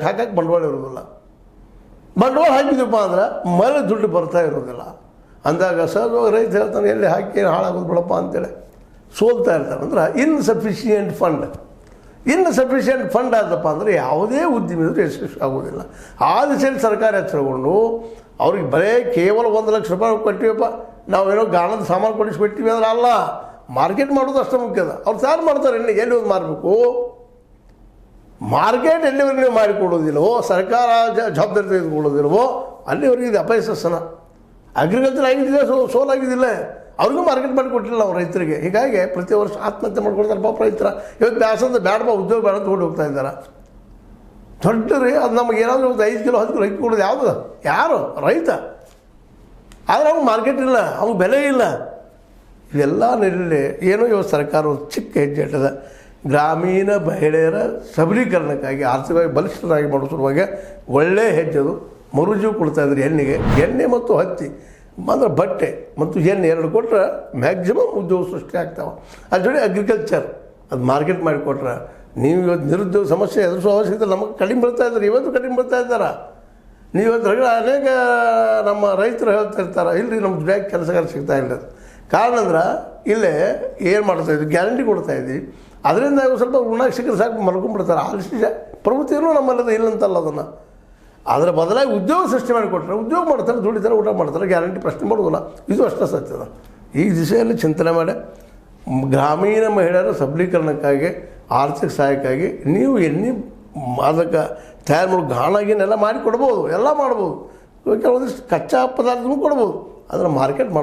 ಹಾಕಕ್ಕೆ ಬಂಡವಾಳ ಇರೋದಿಲ್ಲ. ಬಂಡವಾಳ ಹಾಕಿದಪ್ಪ ಅಂದ್ರೆ ಮೇಲೆ ದುಡ್ಡು ಬರ್ತಾ ಇರೋದಿಲ್ಲ. ಅಂದಾಗ ಸಹಜವಾಗಿ ರೈತ ಹೇಳ್ತಾನೆ ಎಲ್ಲಿ ಹಾಕಿ ಹಾಳಾಗೋದು ಬಿಡಪ್ಪ ಅಂತೇಳಿ ಸೋಲ್ತಾ ಇರ್ತಾನೆ. ಅಂದ್ರೆ ಇನ್ಸಫಿಷಿಯೆಂಟ್ ಫಂಡ್ ಆದಪ್ಪ ಅಂದರೆ ಯಾವುದೇ ಉದ್ಯಮಿದ್ರು ಯಶಸ್ವಿ ಆಗೋದಿಲ್ಲ. ಆ ದಿಸೆಯಲ್ಲಿ ಸರ್ಕಾರ ಎಚ್ಚರಗೊಂಡು ಅವ್ರಿಗೆ ಬರೀ ಕೇವಲ 1 ಲಕ್ಷ ರೂಪಾಯಿ ಕೊಟ್ಟಿವಪ್ಪ, ನಾವೇನೋ ಗಾಣದ ಸಾಮಾನು ಕೊಡಿಸ್ಬಿಟ್ಟಿವಿ ಅಂದ್ರೆ ಅಲ್ಲ, ಮಾರ್ಕೆಟ್ ಮಾಡೋದು ಅಷ್ಟು ಮುಖ್ಯ ಅದ. ಅವ್ರು ತಯಾರು ಮಾಡ್ತಾರೆ, ಎಲ್ಲಿ ಒಂದು ಮಾರಬೇಕು, ಮಾರ್ಕೆಟ್ ಎಲ್ಲಿವರೆಗೆ ನೀವು ಮಾಡಿಕೊಡೋದಿಲ್ಲವೋ, ಸರ್ಕಾರ ಜವಾಬ್ದಾರಿ ತೆಗೆದುಕೊಳ್ಳೋದಿಲ್ಲವೋ ಅಲ್ಲಿವರೆಗೆ ಇದು ಅಪಯಶಸ್ಸನ. ಅಗ್ರಿಕಲ್ಚರ್ ಆಗಿದ್ದಿಲ್ಲ, ಸೋಲಾಗಿದ್ದಿಲ್ಲ, ಅವ್ರಿಗೂ ಮಾರ್ಕೆಟ್ ಮಾಡಿ ಕೊಟ್ಟಿಲ್ಲ ನಾವು ರೈತರಿಗೆ. ಹೀಗಾಗಿ ಪ್ರತಿ ವರ್ಷ ಆತ್ಮಹತ್ಯೆ ಮಾಡ್ಕೊಡ್ತಾರೆ ಪಾಪ ರೈತರ. ಇವತ್ತು ಬ್ಯಾಸಂದ ಬೇಡಪ್ಪ ಉದ್ಯೋಗ ಬೇಡ ಅಂತ ಹೋಗಿ ಹೋಗ್ತಾ ಇದ್ದಾರೆ. ದೊಡ್ಡ ರೀ ಅದು ನಮಗೆ ಏನಾದರೂ ಒಂದು 5 ಕಿಲೋ 10 ಕಿಲೋ ಅಕ್ಕಿ ಕೊಡೋದು ಯಾವುದು? ಯಾರು? ರೈತ. ಆದರೆ ಅವ್ನಿಗೆ ಮಾರ್ಕೆಟ್ ಇಲ್ಲ, ಅವ್ನಿಗೆ ಬೆಲೆ ಇಲ್ಲ. ಇವೆಲ್ಲ ನೆಲೆಯಲ್ಲಿ ಏನೋ ಇವತ್ತು ಸರ್ಕಾರ ಒಂದು ಚಿಕ್ಕ ಹೆಜ್ಜೆ ಇಟ್ಟದ. ಗ್ರಾಮೀಣ ಮಹಿಳೆಯರ ಸಬಲೀಕರಣಕ್ಕಾಗಿ ಆರ್ಥಿಕವಾಗಿ ಬಲಿಷ್ಠರಾಗಿ ಮಾಡೋ ಸಲುವಾಗಿ ಒಳ್ಳೆಯ ಹೆಜ್ಜೆದು. ಮರುಜೀವ ಕೊಡ್ತಾಯಿದ್ರು ಎಣ್ಣೆ ಮತ್ತು ಹತ್ತಿ ಅಂದರೆ ಬಟ್ಟೆ ಮತ್ತು ಎಣ್ಣೆ 2 ಕೊಟ್ಟರೆ ಮ್ಯಾಕ್ಸಿಮಮ್ ಉದ್ಯೋಗ ಸೃಷ್ಟಿ ಆಗ್ತಾವೆ. ಅದ್ರ ಜೊತೆ ಅಗ್ರಿಕಲ್ಚರ್ ಅದು ಮಾರ್ಕೆಟ್ ಮಾಡಿಕೊಟ್ರೆ ನೀವು ಇವತ್ತು ನಿರುದ್ಯೋಗ ಸಮಸ್ಯೆ ಎದುರಿಸೋ ಅವಶ್ಯಕತೆ ನಮಗೆ ಕಡಿಮೆ ಬರ್ತಾ ಇದ್ದಾರೆ, ಇವತ್ತು ಕಡಿಮೆ ಬರ್ತಾ ಇದ್ದಾರೆ. ನೀವು ಇವತ್ತು ಅನೇಕ ನಮ್ಮ ರೈತರು ಹೇಳ್ತಾ ಇರ್ತಾರೆ, ಇಲ್ಲರಿ ನಮ್ಮ ದುಡಿಯೋಕ್ಕೆ ಕೆಲಸಗಾರ ಸಿಗ್ತಾ ಇಲ್ಲ. ಕಾರಣ ಅಂದ್ರೆ ಇಲ್ಲೇ ಏನು ಮಾಡ್ತಾಯಿದ್ವಿ, ಗ್ಯಾರಂಟಿ ಕೊಡ್ತಾಯಿದ್ವಿ, ಅದರಿಂದ ಸ್ವಲ್ಪ ಋಣ ಸಿಕ್ಕರೆ ಸಾಕು ಮಲ್ಕೊಂಡ್ಬಿಡ್ತಾರೆ. ಆಲಸ್ಯ ಪ್ರವೃತ್ತಿಯೂ ನಮ್ಮಲ್ಲದ ಇಲ್ಲಂತಲ್ಲ. ಅದನ್ನು ಅದರ ಬದಲಾಗಿ ಉದ್ಯೋಗ ಸೃಷ್ಟಿ ಮಾಡಿಕೊಟ್ರೆ ಉದ್ಯೋಗ ಮಾಡ್ತಾರೆ, ದುಡಿತಾರೆ, ಊಟ ಮಾಡ್ತಾರೆ, ಗ್ಯಾರಂಟಿ ಪ್ರಶ್ನೆ ಮಾಡೋದಿಲ್ಲ. ಇದು ಅಷ್ಟೇ ಸತ್ಯದ. ಈ ದಿಶೆಯಲ್ಲಿ ಚಿಂತನೆ ಮಾಡಿ ಗ್ರಾಮೀಣ ಮಹಿಳೆಯರ ಸಬಲೀಕರಣಕ್ಕಾಗಿ ಆರ್ಥಿಕ ಸಹಾಯಕ್ಕಾಗಿ ನೀವು ಎಣ್ಣೆ ಅದಕ್ಕೆ ತಯಾರು ಮಾಡೋ ಗಾಣಗಿನೆಲ್ಲ ಮಾಡಿ ಕೊಡ್ಬೋದು, ಎಲ್ಲ ಮಾಡ್ಬೋದು. ಕೆಲವೊಂದಿಷ್ಟು ಕಚ್ಚಾ ಪದಾರ್ಥನೂ ಕೊಡ್ಬೋದು, ಅದನ್ನು ಮಾರ್ಕೆಟ್